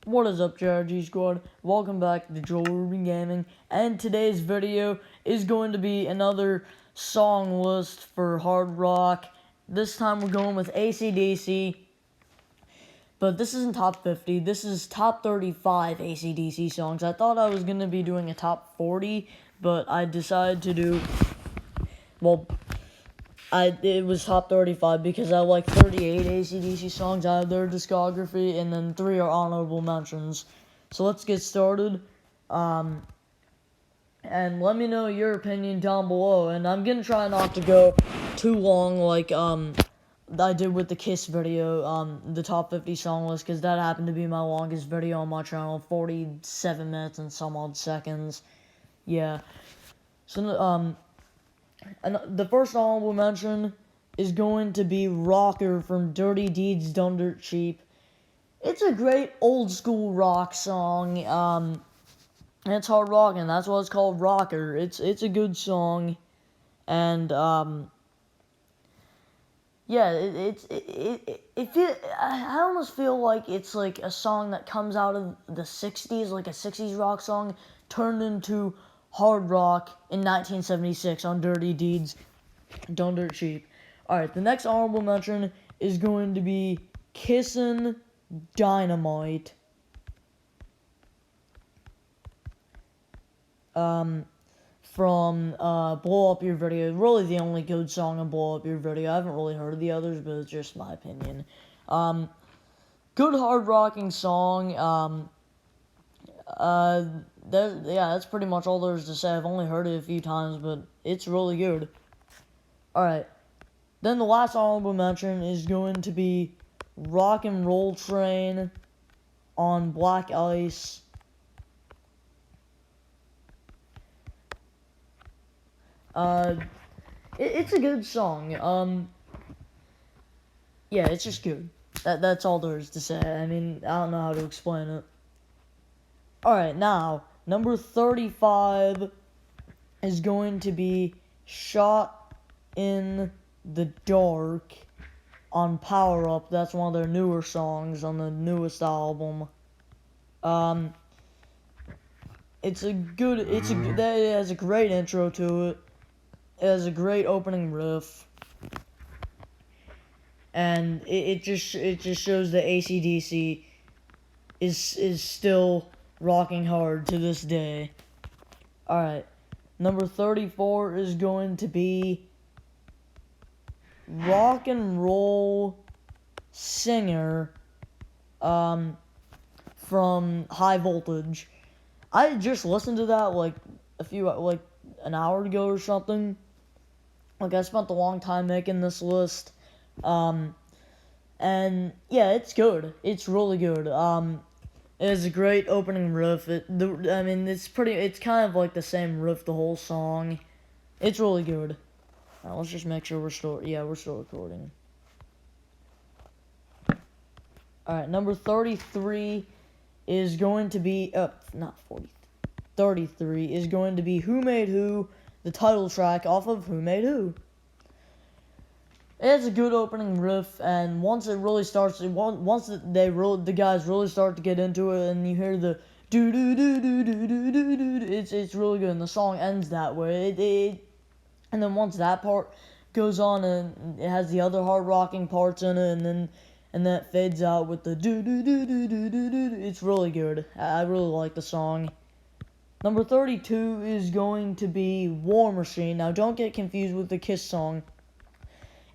What is up, JRG SQUAD? Welcome back to Joel Rubin Gaming, and today's video is going to be another song list for hard rock. This time we're going with AC/DC, but this isn't top 50, this is top 35 AC/DC songs. I thought I was going to be doing a top 40, but I decided to do, it was top 35 because I like 38 AC/DC songs out of their discography, and then 3 are honorable mentions. So let's get started. And let me know your opinion down below. And I'm gonna try not to go too long like I did with the Kiss video, the top 50 song list, because that happened to be my longest video on my channel, 47 minutes and some odd seconds. Yeah. So and the first honorable mention is going to be Rocker from Dirty Deeds Done Dirt Cheap. It's a great old school rock song. And it's hard rocking. That's why it's called Rocker. It's a good song. And yeah, I almost feel like it's like a song that comes out of the 60s, like a 60s rock song turned into hard rock in 1976 on Dirty Deeds Done Dirt Cheap. Alright, the next honorable mention is going to be Kissin' Dynamite. From Blow Up Your Video. Really the only good song on Blow Up Your Video. I haven't really heard the others, but it's just my opinion. Good hard rocking song. That's pretty much all there is to say. I've only heard it a few times, but it's really good. Alright. Then the last honorable mention is going to be Rock and Roll Train on Black Ice. It's a good song. Yeah, it's just good. That's all there is to say. I mean, I don't know how to explain it. Alright, now, number 35 is going to be Shot in the Dark on Power Up. That's one of their newer songs on the newest album. It has a great intro to it. It has a great opening riff. And it just shows that AC/DC is still rocking hard to this day. Alright. Number 34 is going to be Rock and Roll Singer from High Voltage. I just listened to that like an hour ago or something. Like, I spent a long time making this list. And yeah, it's good. It's really good. It has a great opening riff. It's kind of like the same riff the whole song. It's really good. Let's just make sure we're still recording. Alright, number 33 is going to be, 33 is going to be Who Made Who, the title track off of Who Made Who. It has a good opening riff, and once it really starts, the guys really start to get into it, and you hear the do do do do do do do do, it's really good, and the song ends that way. And then once that part goes on, and it has the other hard rocking parts in it, and then it fades out with the do do do do do do do. It's really good. I really like the song. Number 32 is going to be War Machine. Now, don't get confused with the Kiss song.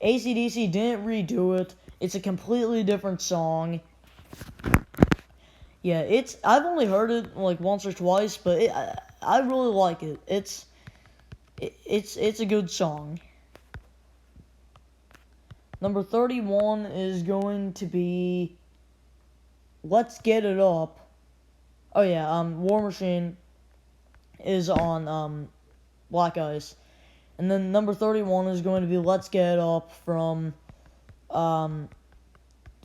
AC/DC didn't redo it. It's a completely different song. Yeah, I've only heard it like once or twice, but I really like it. It's a good song. Number 31 is going to be Let's Get It Up. Oh yeah, War Machine is on Black Ice. And then number 31 is going to be Let's Get Up from For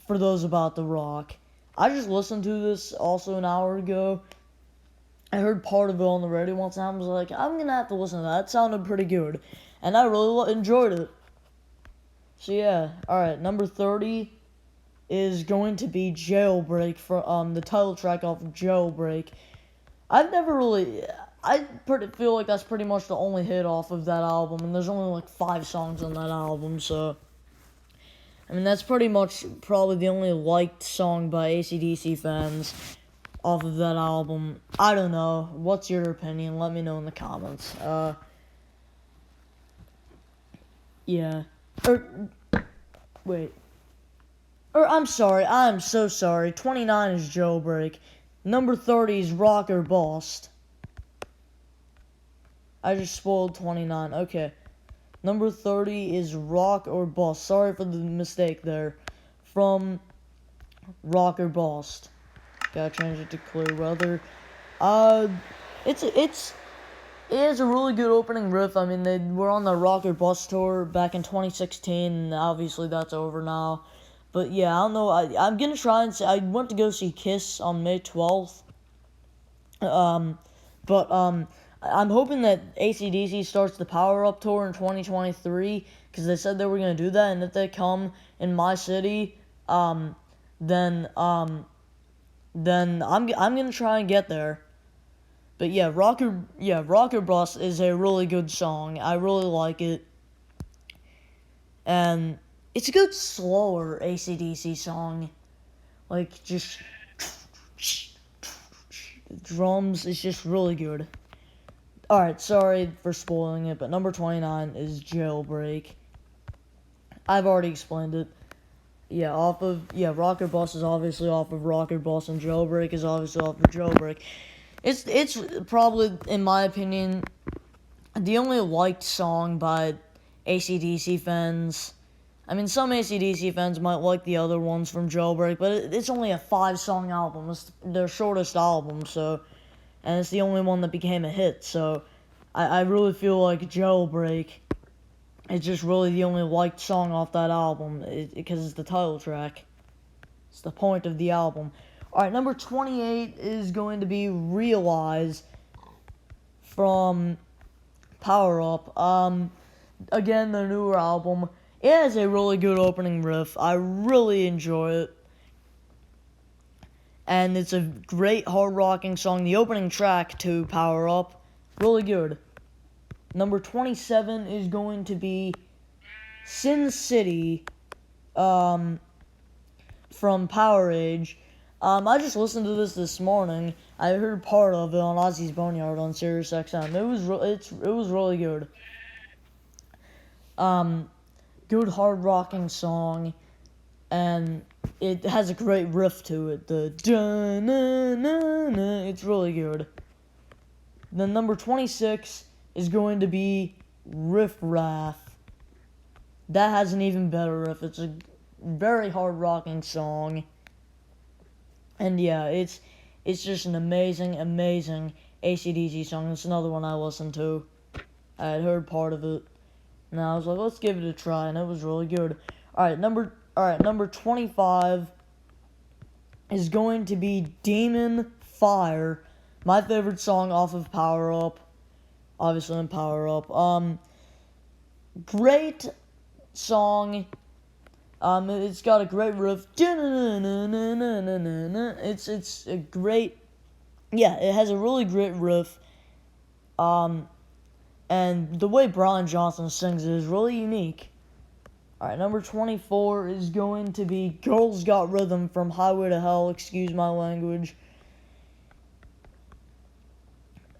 Those About the Rock. I just listened to this also an hour ago. I heard part of it on the radio once, and I was like, I'm going to have to listen to that. It sounded pretty good. And I really enjoyed it. So yeah, alright, number 30 is going to be Jailbreak, for the title track off of Jailbreak. I've never really... feel like that's pretty much the only hit off of that album, and there's only like 5 songs on that album, so... I mean, that's pretty much probably the only liked song by AC/DC fans off of that album. I don't know. What's your opinion? Let me know in the comments. Yeah. Wait. I'm sorry. I'm so sorry. 29 is Jailbreak. Number 30 is Rock or Bust. I just spoiled 29. Okay. Number 30 is Rock or Bust. Sorry for the mistake there. From Rock or Bust. Gotta change it to Clear Weather. It has a really good opening riff. I mean, they were on the Rock or Bust tour back in 2016, and obviously that's over now. But yeah, I don't know. I'm gonna try and see. I went to go see Kiss on May 12th. I'm hoping that AC/DC starts the Power Up tour in 2023, because they said they were gonna do that, and if they come in my city, then I'm gonna try and get there. But yeah, Rock or Bust is a really good song. I really like it, and it's a good slower AC/DC song, like just drums. It's just really good. Alright, sorry for spoiling it, but number 29 is Jailbreak. I've already explained it. Yeah, Rock or Bust is obviously off of Rock or Bust, and Jailbreak is obviously off of Jailbreak. It's probably, in my opinion, the only liked song by AC/DC fans. I mean, some AC/DC fans might like the other ones from Jailbreak, but it's only a 5-song album. It's their shortest album, so... And it's the only one that became a hit, so I really feel like Jailbreak is just really the only liked song off that album, because it's the title track. It's the point of the album. Alright, number 28 is going to be Realize from Power Up. Again, their newer album. It has a really good opening riff. I really enjoy it. And it's a great hard-rocking song. The opening track to Power Up, really good. Number 27 is going to be Sin City, from Power Age. I just listened to this morning. I heard part of it on Ozzy's Boneyard on Sirius XM. It was really good. Good hard-rocking song, and it has a great riff to it. The da-na-na-na. It's really good. Then number 26 is going to be Riff Raff. That has an even better riff. It's a very hard-rocking song. And yeah, it's just an amazing AC/DC song. It's another one I listened to. I had heard part of it, and I was like, let's give it a try, and it was really good. Alright, number 25 is going to be Demon Fire, my favorite song off of Power Up. Obviously in Power Up. Great song. It's got a great riff. It's a great... Yeah, it has a really great riff. And the way Brian Johnson sings it is really unique. Alright, number 24 is going to be Girls Got Rhythm from Highway to Hell. Excuse my language.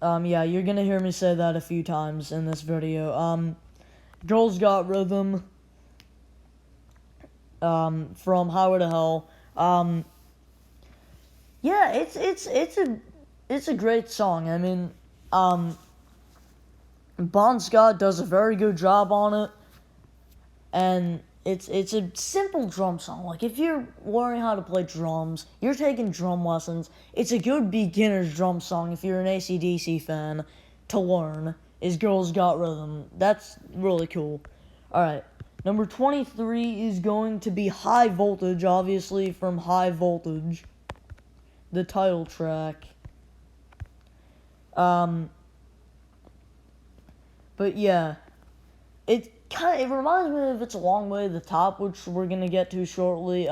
Yeah, you're gonna hear me say that a few times in this video. Girls Got Rhythm, from Highway to Hell. Yeah, it's a great song. I mean, Bon Scott does a very good job on it, and it's a simple drum song. Like, if you're learning how to play drums, you're taking drum lessons, it's a good beginner's drum song if you're an AC/DC fan to learn, is Girls Got Rhythm. That's really cool. Alright, number 23 is going to be High Voltage, obviously from High Voltage, the title track. But yeah, it reminds me of It's a Long Way to the Top, which we're gonna get to shortly.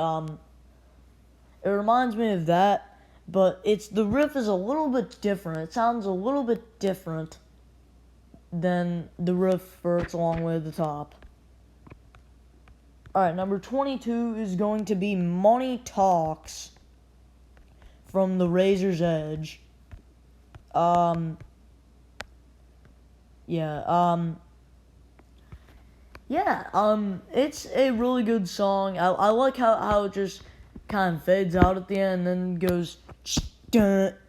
It reminds me of that, but the riff is a little bit different. It sounds a little bit different than the riff for It's a Long Way to the Top. Alright, number 22 is going to be Money Talks from The Razor's Edge. It's a really good song. I like how it just kind of fades out at the end and then goes,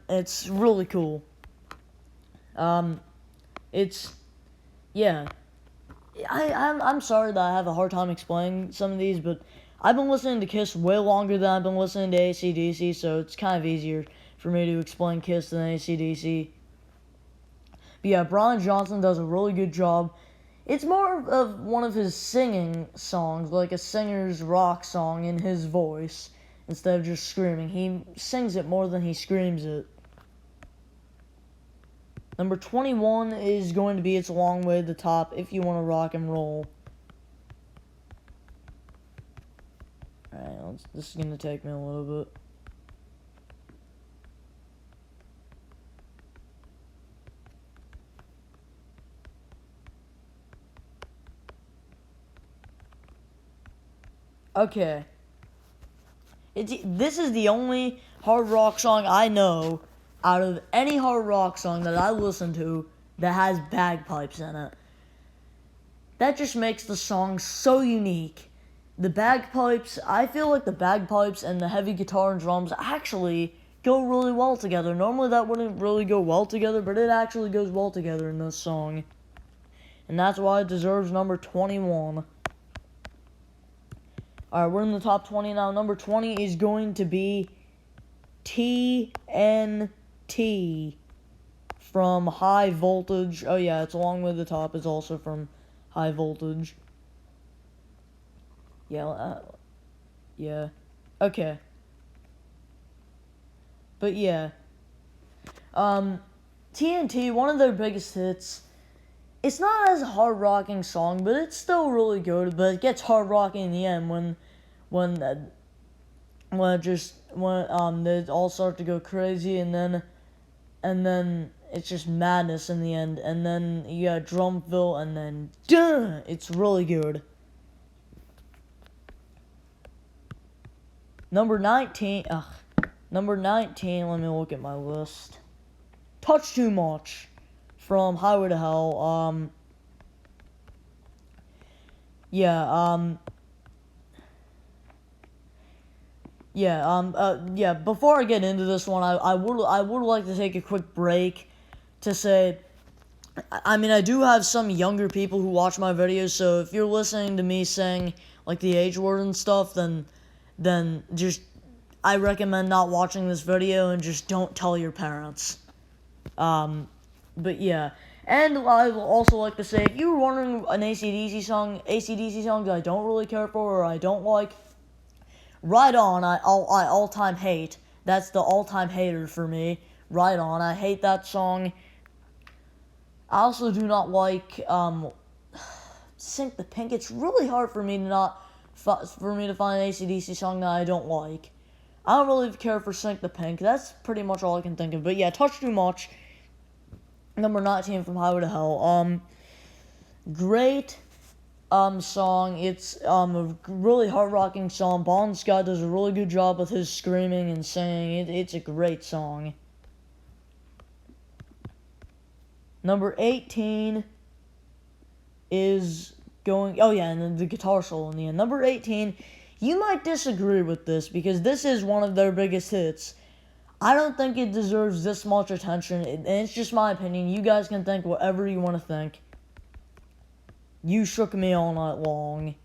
it's really cool. I'm sorry that I have a hard time explaining some of these, but I've been listening to Kiss way longer than I've been listening to AC/DC, so it's kind of easier for me to explain Kiss than AC/DC. But yeah, Brian Johnson does a really good job. It's more of one of his singing songs, like a singer's rock song in his voice, instead of just screaming. He sings it more than he screams it. Number 21 is going to be It's a Long Way to the Top, If You Want to Rock and Roll. Alright, this is going to take me a little bit. Okay. This is the only hard rock song I know out of any hard rock song that I listen to that has bagpipes in it. That just makes the song so unique. The bagpipes, I feel like the bagpipes and the heavy guitar and drums actually go really well together. Normally that wouldn't really go well together, but it actually goes well together in this song. And that's why it deserves number 21. Alright, we're in the top 20 now. Number 20 is going to be TNT from High Voltage. Oh yeah, It's a Long Way to the Top is also from High Voltage. Yeah. Okay. But yeah. TNT, one of their biggest hits. It's not as a hard rocking song, but it's still really good. But it gets hard rocking in the end when they all start to go crazy, and then it's just madness in the end, and then you got drum fill, and then it's really good. Number 19, let me look at my list. Touch Too Much from Highway to Hell. Before I get into this one, I would like to take a quick break to say, I do have some younger people who watch my videos, so if you're listening to me saying, like, the H word and stuff, then just, I recommend not watching this video and just don't tell your parents. But yeah. And I would also like to say, if you were wondering an AC/DC song that I don't really care for or I don't like, Ride On, I all-time hate. That's the all-time hater for me. Ride On, I hate that song. I also do not like, Sink the Pink. It's really hard for me to find an AC/DC song that I don't like. I don't really care for Sink the Pink. That's pretty much all I can think of. But yeah, Touch Too Much. Number 19 from Highway to Hell. Great song. It's a really hard rocking song. Bon Scott does a really good job with his screaming and singing. It's a great song. Number 18 is going, and then the guitar solo in the end. Number 18, you might disagree with this because this is one of their biggest hits. I don't think it deserves this much attention, and it's just my opinion. You guys can think whatever you want to think. You Shook Me All Night Long.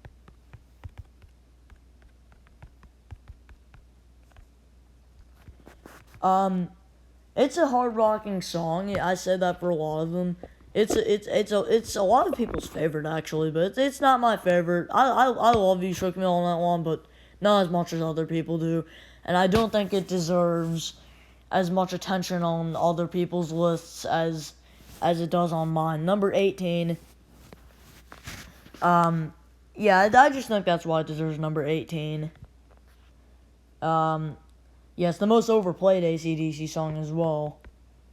It's a hard rocking song. I said that for a lot of them. It's a lot of people's favorite actually, but it's not my favorite. I love You Shook Me All Night Long, but not as much as other people do, and I don't think it deserves as much attention on other people's lists as it does on mine. Number 18. I just think that's why it deserves number 18. Yeah, it's the most overplayed AC/DC song as well.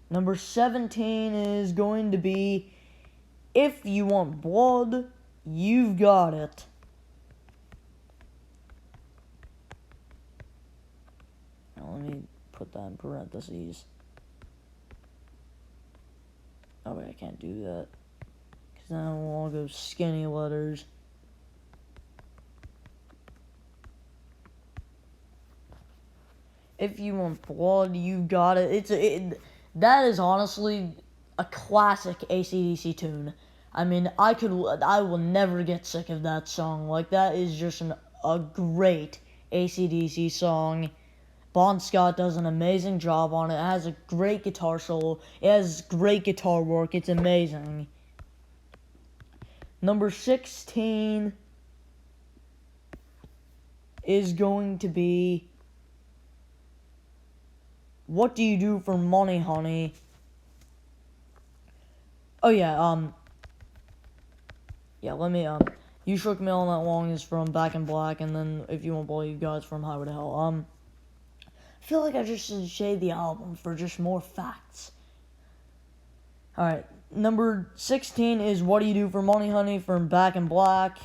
Number 17 is going to be If You Want Blood, You've Got It. Now, let me put that in parentheses. Oh, wait, I can't do that. Because then I will all go skinny letters. If You Want Blood, You Got It. That is honestly a classic AC/DC tune. I mean, I will never get sick of that song. Like, that is just a great AC/DC song. Bon Scott does an amazing job on it. It has a great guitar solo. It has great guitar work. It's amazing. Number 16 is going to be What Do You Do for Money, Honey? Oh, yeah, let me, You Shook Me All Night Long is from Back in Black, and then If You Want Blood, You Got It's from Highway to Hell. I feel like I just should shade the album for just more facts. Alright, number 16 is What Do You Do for Money, Honey from Back in Black.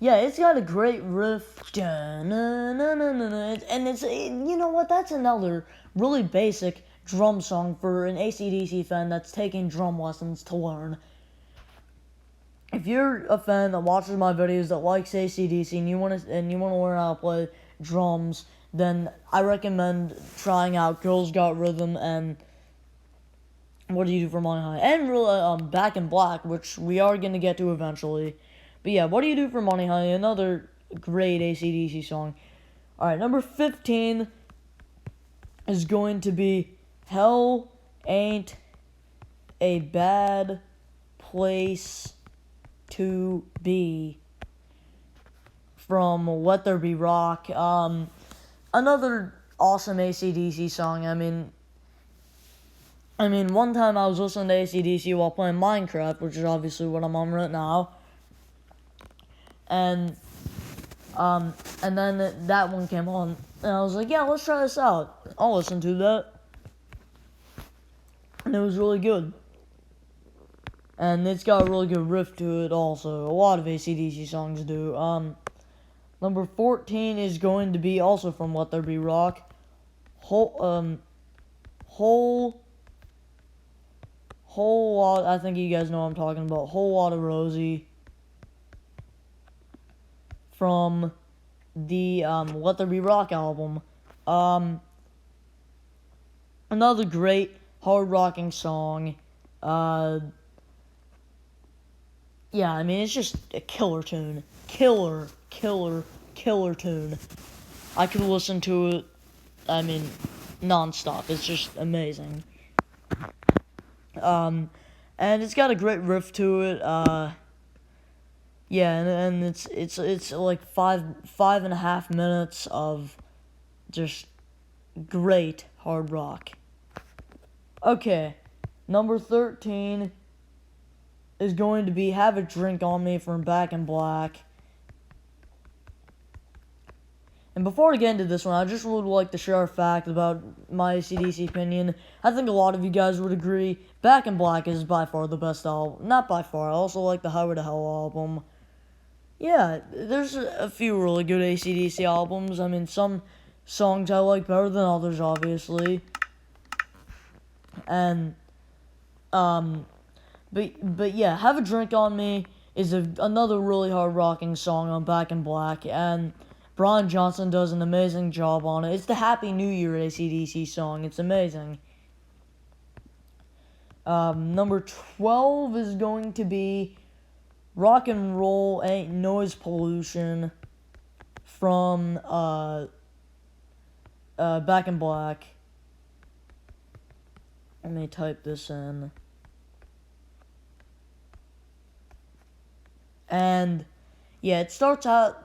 Yeah, it's got a great riff, and you know what, that's another really basic drum song for an AC/DC fan that's taking drum lessons to learn. If you're a fan that watches my videos that likes AC/DC and you want to learn how to play drums, then I recommend trying out Girls Got Rhythm and What Do You Do for Money, Honey, and really Back in Black, which we are gonna get to eventually. But yeah, What Do You Do for Money, Honey? Another great AC/DC song. Alright, number 15 is going to be Hell Ain't a Bad Place to Be from Let There Be Rock. Another awesome AC/DC song. I mean, one time I was listening to AC/DC while playing Minecraft, which is obviously what I'm on right now. And then that one came on, and I was like, yeah, let's try this out. I'll listen to that. And it was really good. And it's got a really good riff to it also. A lot of AC/DC songs do. Number 14 is going to be also from Let There Be Rock. Whole lot, I think you guys know what I'm talking about. Whole Lot of Rosie. From the Let There Be Rock album. Another great hard rocking song. Yeah, I mean, it's just a killer tune. Killer tune. I could listen to it, I mean, non-stop. It's just amazing. And it's got a great riff to it. Yeah, and it's like 5.5 minutes of just great hard rock. Okay, number 13 is going to be Have a Drink on Me from Back in Black. And before I get into this one, I just would like to share a fact about my AC/DC opinion. I think a lot of you guys would agree. Back in Black is by far the best album. Not by far, I also like the Highway to Hell album. Yeah, there's a few really good AC/DC albums. I mean, some songs I like better than others, obviously. And, but yeah, Have a Drink on Me is another really hard rocking song on Back in Black, and Brian Johnson does an amazing job on it. It's the Happy New Year AC/DC song. It's amazing. Number 12 is going to be Rock and Roll Ain't Noise Pollution from Back in Black. Let me type this in. And yeah, it starts out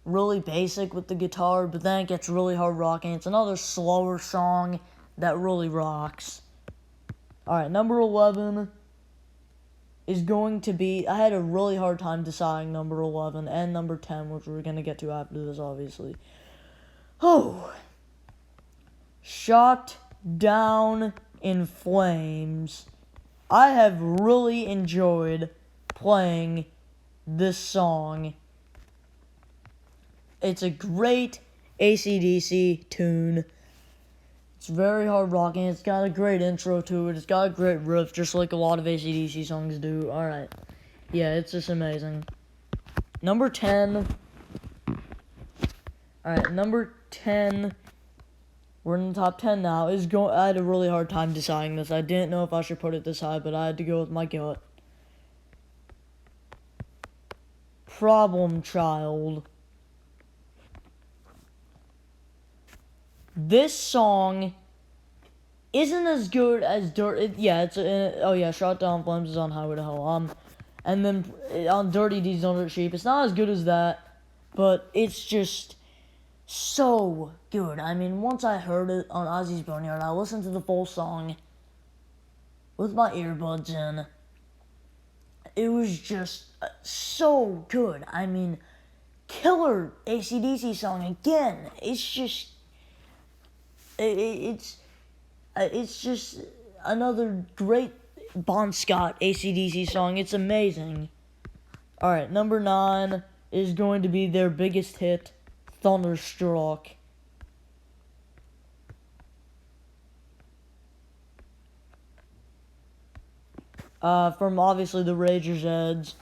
really basic with the guitar, but then it gets really hard rocking. It's another slower song, that really rocks. Alright, number 11 is going to be... I had a really hard time deciding number 11 and number 10, which we're going to get to after this, obviously. Oh! Shot Down in Flames. I have really enjoyed playing this song. It's a great AC/DC tune. It's very hard rocking. It's got a great intro to it. It's got a great riff, just like a lot of AC/DC songs do. Alright. Yeah, it's just amazing. Number 10. Alright, number 10. We're in the top 10 now. I had a really hard time deciding this. I didn't know if I should put it this high, but I had to go with my gut. Problem Child. This song isn't as good as Shot Down in Flames is on Highway to Hell. And then on Dirty Deeds Don't Hurt Sheep, it's not as good as that, but it's just so good. I mean, once I heard it on Ozzy's Boneyard, I listened to the full song with my earbuds in. It was just so good. I mean, killer AC/DC song again. It's just... It's just another great Bon Scott AC/DC song. It's amazing. Alright, number 9 is going to be their biggest hit, Thunderstruck. From obviously the Razor's Edge.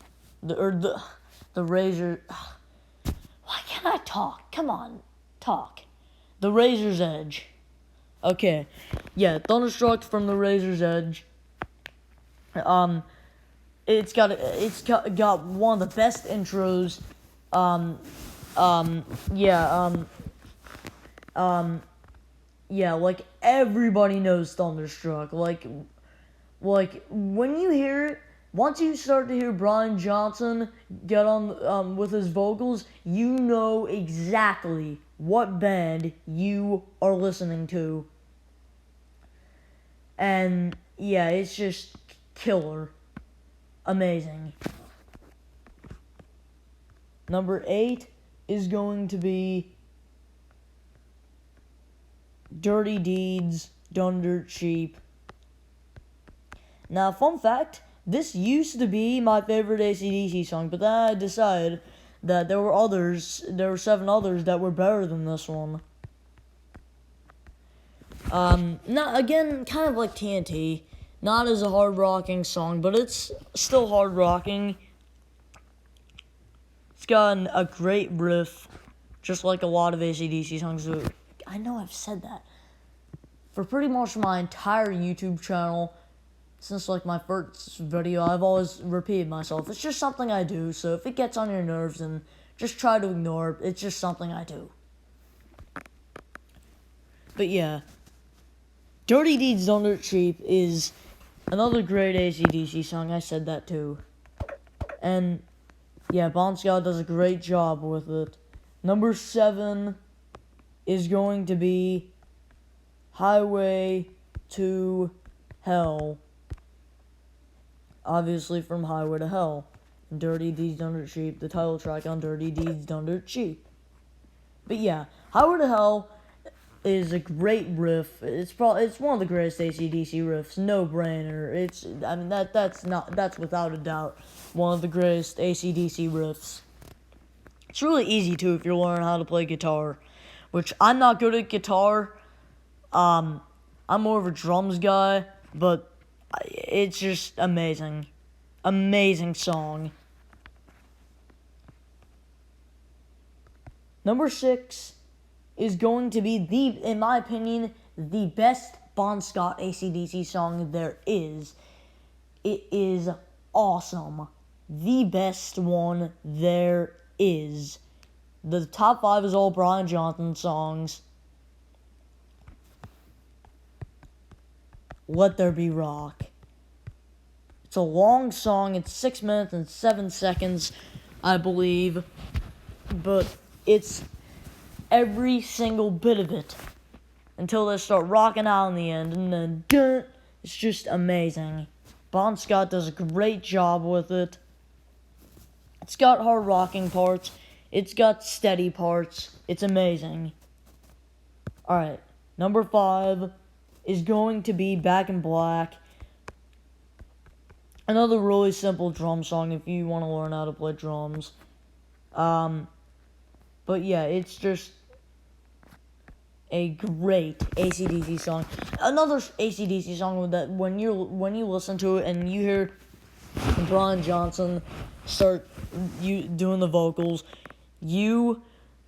The Razor... Why can't I talk? Come on, talk. The Razor's Edge. Okay, yeah, Thunderstruck from the Razor's Edge. It's got one of the best intros. Like everybody knows Thunderstruck. Like when you hear it, once you start to hear Brian Johnson get on with his vocals, you know exactly what band you are listening to. And yeah, it's just killer. Amazing. Number 8 is going to be Dirty Deeds Done Dirt Cheap. Now, fun fact, this used to be my favorite AC/DC song, but then I decided that there were 7 others that were better than this one. Not, again, kind of like TNT, not as a hard rocking song, but it's still hard rocking. It's got a great riff, just like a lot of AC/DC songs do. I know I've said that. For pretty much my entire YouTube channel, since like my first video, I've always repeated myself. It's just something I do, so if it gets on your nerves, then just try to ignore it. It's just something I do. But yeah, Dirty Deeds Don't Dirt Cheap is another great AC/DC song. I said that too. And yeah, Bon Scott does a great job with it. Number 7 is going to be Highway to Hell. Obviously from Highway to Hell. And Dirty Deeds Done Dirt Cheap, the title track on Dirty Deeds Done Dirt Cheap. But yeah, Highway to Hell is a great riff. It's one of the greatest AC/DC riffs, no brainer. That's without a doubt one of the greatest AC/DC riffs. It's really easy too if you're learning how to play guitar, which I'm not good at guitar. I'm more of a drums guy, but it's just amazing. Amazing song. Number 6 is going to be in my opinion, the best Bon Scott AC/DC song there is. It is awesome. The best one there is. The top 5 is all Brian Johnson songs. Let There Be Rock. It's a long song. It's 6 minutes and 7 seconds, I believe. But it's every single bit of it until they start rocking out in the end, and then dun, it's just amazing. Bon Scott does a great job with it. It's got hard rocking parts. It's got steady parts. It's amazing. Alright, number 5 is going to be Back in Black. Another really simple drum song if you want to learn how to play drums. But yeah, it's just a great AC/DC song. Another AC/DC song that when you listen to it and you hear Brian Johnson start doing the vocals, you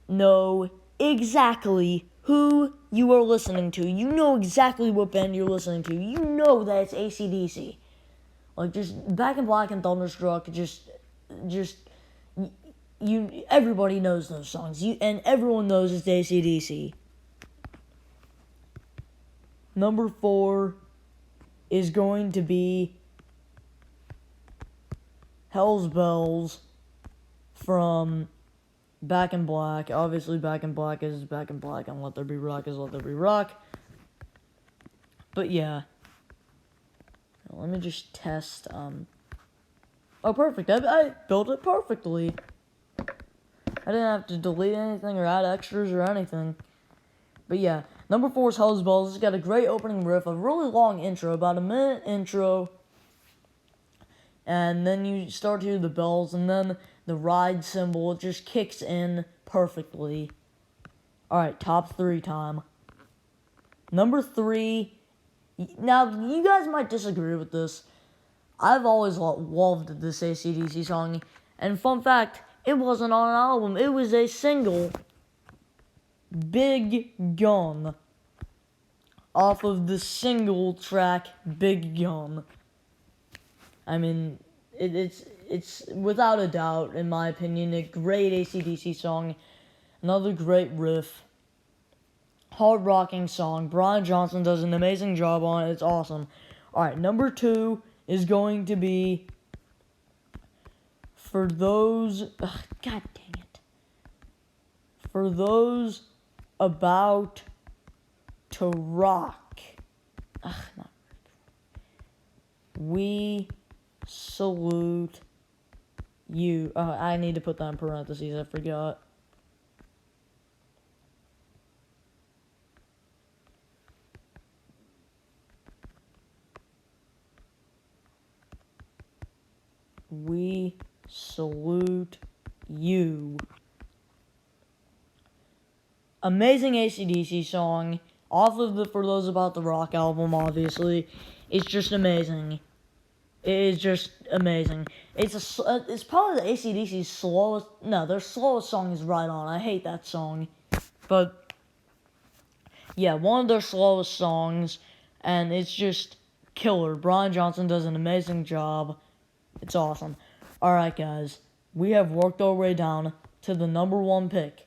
know exactly who you are listening to. You know exactly what band you're listening to. You know that it's AC/DC. Like, just Back in Black and Thunderstruck, everybody knows those songs. And everyone knows it's AC/DC. Number 4 is going to be Hell's Bells from Back in Black. Obviously, Back in Black is Back in Black, and Let There Be Rock is Let There Be Rock. But yeah. Let me just test, Oh, perfect. I built it perfectly. I didn't have to delete anything or add extras or anything. But yeah, number 4 is Hell's Bells. It's got a great opening riff, a really long intro, about a minute intro. And then you start to hear the bells, and then the ride cymbal, it just kicks in perfectly. Alright, top 3 time. Number 3, now you guys might disagree with this. I've always loved this AC/DC song, and fun fact, it wasn't on an album, it was a single. Big Gun, off of the single track Big Gun. I mean, it's without a doubt, in my opinion, a great AC/DC song. Another great riff. Hard rocking song. Brian Johnson does an amazing job on it. It's awesome. Alright, number 2 is going to be For Those... God dang it. For Those About to Rock. Not We Salute You. I need to put that in parentheses. I forgot. We Salute You. Amazing AC/DC song. Off of the For Those About the Rock album, obviously. It's just amazing. It is just amazing. It's probably the AC/DC's slowest... No, their slowest song is Right On. I hate that song. But, yeah, one of their slowest songs. And it's just killer. Brian Johnson does an amazing job. It's awesome. Alright, guys. We have worked our way down to the number 1 pick.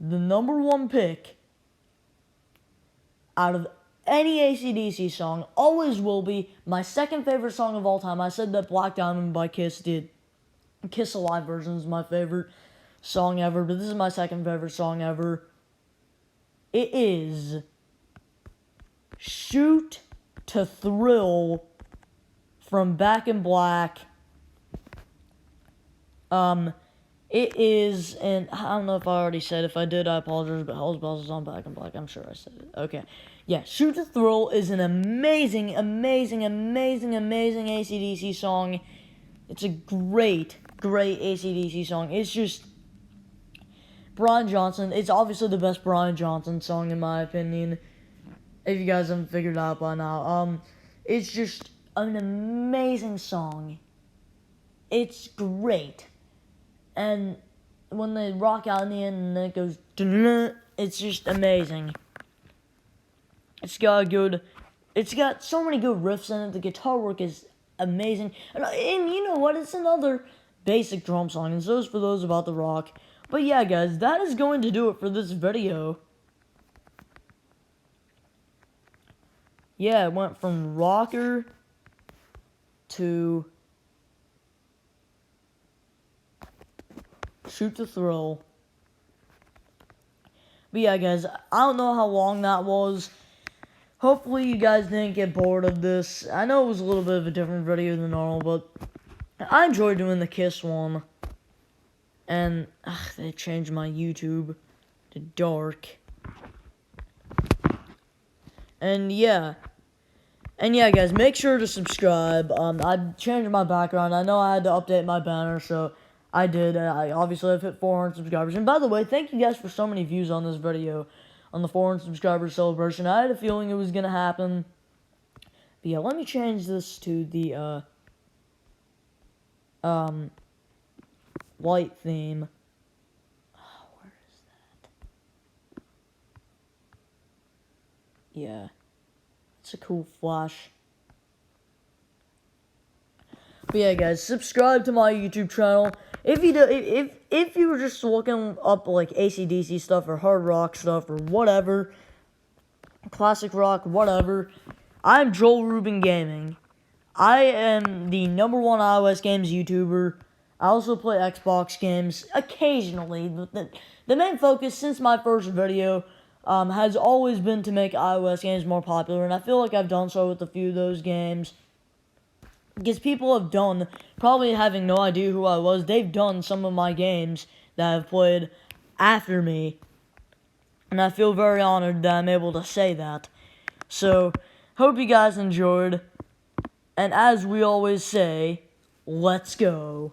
The number 1 pick out of any AC/DC song always will be my second favorite song of all time. I said that Black Diamond by Kiss did. Kiss Alive version is my favorite song ever, but this is my second favorite song ever. It is Shoot to Thrill from Back in Black. It is, and I don't know if I already said. If I did, I apologize, but Hell's Bells is on Back in Black. I'm sure I said it. Okay. Yeah, Shoot to Thrill is an amazing, amazing, amazing, amazing AC/DC song. It's a great, great AC/DC song. It's just Brian Johnson. It's obviously the best Brian Johnson song, in my opinion. If you guys haven't figured it out by now. It's just an amazing song. It's great. And when they rock out in the end and it goes, it's just amazing. It's got so many good riffs in it. The guitar work is amazing. And you know what? It's another basic drum song. And so is For Those About the Rock. But yeah, guys, that is going to do it for this video. Yeah, it went from rocker to Shoot to Thrill. But yeah, guys, I don't know how long that was. Hopefully you guys didn't get bored of this. I know it was a little bit of a different video than normal, but I enjoyed doing the Kiss one. And they changed my YouTube to dark. And yeah, guys, make sure to subscribe. I changed my background. I know I had to update my banner, so I did. I obviously have hit 400 subscribers. And by the way, thank you guys for so many views on this video, on the 400 subscribers celebration. I had a feeling it was gonna happen. But yeah, let me change this to the white theme. Oh, where is that? Yeah. It's a cool flash. But yeah, guys, subscribe to my YouTube channel. If you were just looking up like AC/DC stuff or hard rock stuff or whatever, classic rock, whatever, I'm Joel Rubin Gaming. I am the #1 iOS games YouTuber. I also play Xbox games occasionally. The main focus since my first video has always been to make iOS games more popular, and I feel like I've done so with a few of those games. Because people have done, probably having no idea who I was, they've done some of my games that I've played after me. And I feel very honored that I'm able to say that. So, hope you guys enjoyed. And as we always say, let's go.